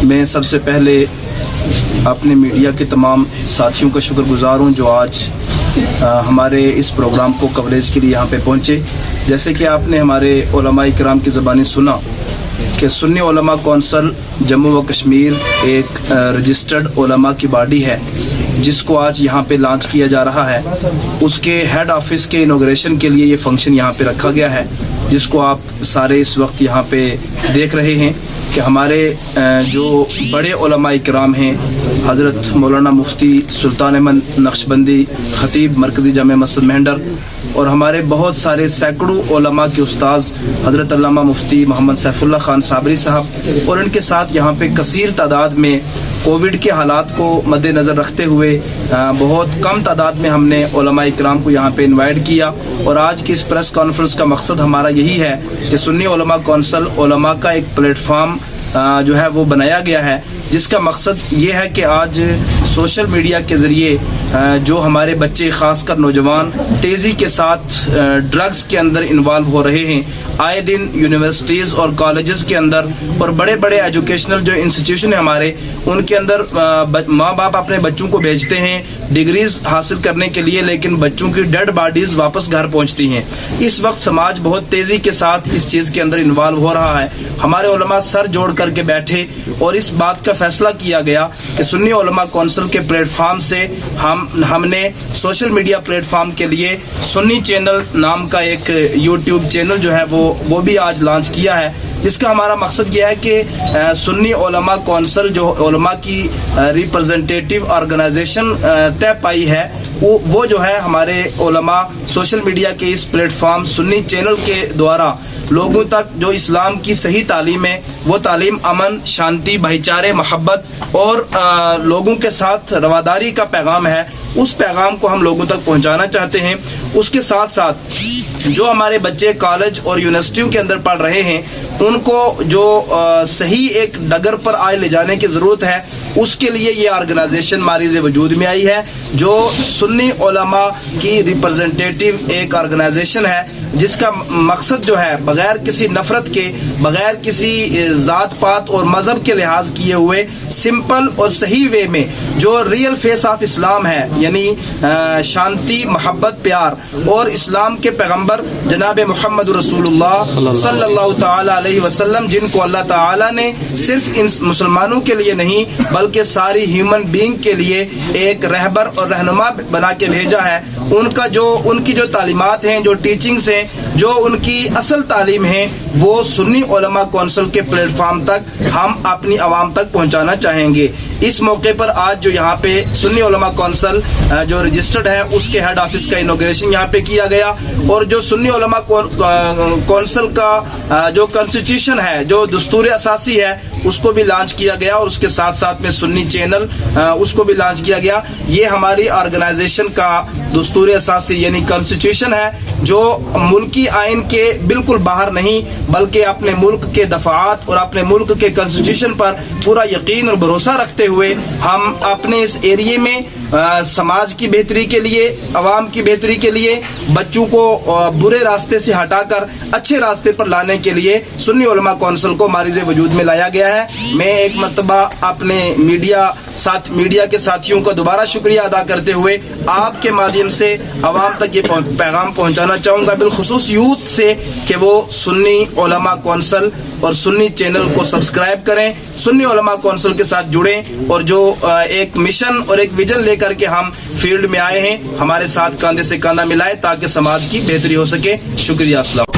میں سب سے پہلے اپنے میڈیا کے تمام ساتھیوں کا شکر گزار ہوں جو آج ہمارے اس پروگرام کو کوریج کے لیے یہاں پہ پہنچے. جیسے کہ آپ نے ہمارے علماء کرام کی زبانی سنا کہ سنی علماء کونسل جموں و کشمیر ایک رجسٹرڈ علماء کی باڈی ہے جس کو آج یہاں پہ لانچ کیا جا رہا ہے. اس کے ہیڈ آفس کے انوگریشن کے لیے یہ فنکشن یہاں پہ رکھا گیا ہے جس کو آپ سارے اس وقت یہاں پہ دیکھ رہے ہیں کہ ہمارے جو بڑے علماء کرام ہیں حضرت مولانا مفتی سلطان احمد نقشبندی خطیب مرکزی جامع مسجد مہنڈر اور ہمارے بہت سارے سینکڑوں علماء کے استاذ حضرت علامہ مفتی محمد سیف اللہ خان صابری صاحب اور ان کے ساتھ یہاں پہ کثیر تعداد میں کووڈ کے حالات کو مد نظر رکھتے ہوئے بہت کم تعداد میں ہم نے علماء کرام کو یہاں پہ انوائٹ کیا. اور آج کی اس پریس کانفرنس کا مقصد ہمارا یہی ہے کہ سنی علماء کونسل علماء کا ایک پلیٹ فارم جو ہے وہ بنایا گیا ہے جس کا مقصد یہ ہے کہ آج سوشل میڈیا کے ذریعے جو ہمارے بچے خاص کر نوجوان تیزی کے ساتھ ڈرگز کے اندر انوالو ہو رہے ہیں. آئے دن یونیورسٹیز اور کالجز کے اندر اور بڑے بڑے ایجوکیشنل جو انسٹیٹیوشن ہیں ہمارے ان کے اندر ماں باپ اپنے بچوں کو بھیجتے ہیں ڈگریز حاصل کرنے کے لیے لیکن بچوں کی ڈیڈ باڈیز واپس گھر پہنچتی ہیں. اس وقت سماج بہت تیزی کے ساتھ اس چیز کے اندر انوالو ہو رہا ہے. ہمارے علماء سر جوڑ کر کے بیٹھے اور اس بات کا فیصلہ کیا گیا کہ سنی علماء کونسل کے پلیٹ فارم سے ہم نے سوشل میڈیا پلیٹ فارم کے لیے سنی چینل نام کا ایک یوٹیوب چینل جو ہے وہ بھی آج لانچ کیا ہے جس کا ہمارا مقصد یہ ہے کہ سنی علماء کونسل جو علماء کی ریپرزنٹیٹیو آرگنائزیشن طے پائی ہے وہ جو ہے ہمارے علماء سوشل میڈیا کے اس پلیٹ فارم سنی چینل کے دوارا لوگوں تک جو اسلام کی صحیح تعلیم ہے وہ تعلیم امن شانتی بھائی چارے محبت اور لوگوں کے ساتھ رواداری کا پیغام ہے اس پیغام کو ہم لوگوں تک پہنچانا چاہتے ہیں. اس کے ساتھ ساتھ جو ہمارے بچے کالج اور یونیورسٹیوں کے اندر پڑھ رہے ہیں ان کو جو صحیح ایک ڈگر پر آئے لے جانے کی ضرورت ہے اس کے لیے یہ آرگنائزیشن ماریز وجود میں آئی ہے جو سنی علماء کی ریپرزنٹیٹیو ایک آرگنائزیشن ہے جس کا مقصد جو ہے بغیر کسی نفرت کے بغیر کسی ذات پات اور مذہب کے لحاظ کیے ہوئے سمپل اور صحیح وے میں جو ریئل فیس آف اسلام ہے یعنی شانتی محبت پیار اور اسلام کے پیغمبر جناب محمد رسول اللہ صلی اللہ تعالی علیہ وسلم جن کو اللہ تعالی نے صرف ان مسلمانوں کے لیے نہیں بلکہ ساری ہیومن بینگ کے لیے ایک رہبر اور رہنما بنا کے بھیجا ہے ان کی جو تعلیمات ہیں جو ٹیچنگز ہیں جو ان کی اصل تعلیم ہے وہ سنی علماء کونسل کے پلیٹ فارم تک ہم اپنی عوام تک پہنچانا چاہیں گے. اس موقع پر آج جو یہاں پہ سنی علماء کونسل جو رجسٹرڈ ہے اس کے ہیڈ آفس کا انوگریشن یہاں پہ کیا گیا اور جو سنی علماء کونسل کا جو کنسٹیٹیوشن ہے جو دستور اساسی ہے اس کو بھی لانچ کیا گیا اور اس کے ساتھ ساتھ میں سنی چینل اس کو بھی لانچ کیا گیا. یہ ہماری آرگنائزیشن کا دستور اساسی یعنی کنسٹیٹیوشن ہے جو ملکی آئین کے بالکل باہر نہیں بلکہ اپنے ملک کے دفعات اور اپنے ملک کے کنسٹیٹیوشن پر پورا یقین اور بھروسہ رکھتے ہوئے ہم اپنے اس ایریے میں سماج کی بہتری کے لیے عوام کی بہتری کے لیے بچوں کو برے راستے سے ہٹا کر اچھے راستے پر لانے کے لیے سنی علماء کونسل کو ماریز وجود میں لایا گیا ہے. میں ایک مرتبہ اپنے میڈیا کے ساتھیوں کا دوبارہ شکریہ ادا کرتے ہوئے آپ کے مادھیم سے عوام تک یہ پیغام پہنچانا چاہوں گا بالخصوص یوتھ سے کہ وہ سنی علماء کونسل اور سنی چینل کو سبسکرائب کریں سنی علماء کونسل کے ساتھ جڑیں اور جو ایک مشن اور ایک ویژن لے کر کے ہم فیلڈ میں آئے ہیں ہمارے ساتھ کاندھے سے کاندھا ملائے تاکہ سماج کی بہتری ہو سکے. شکریہ. السلام.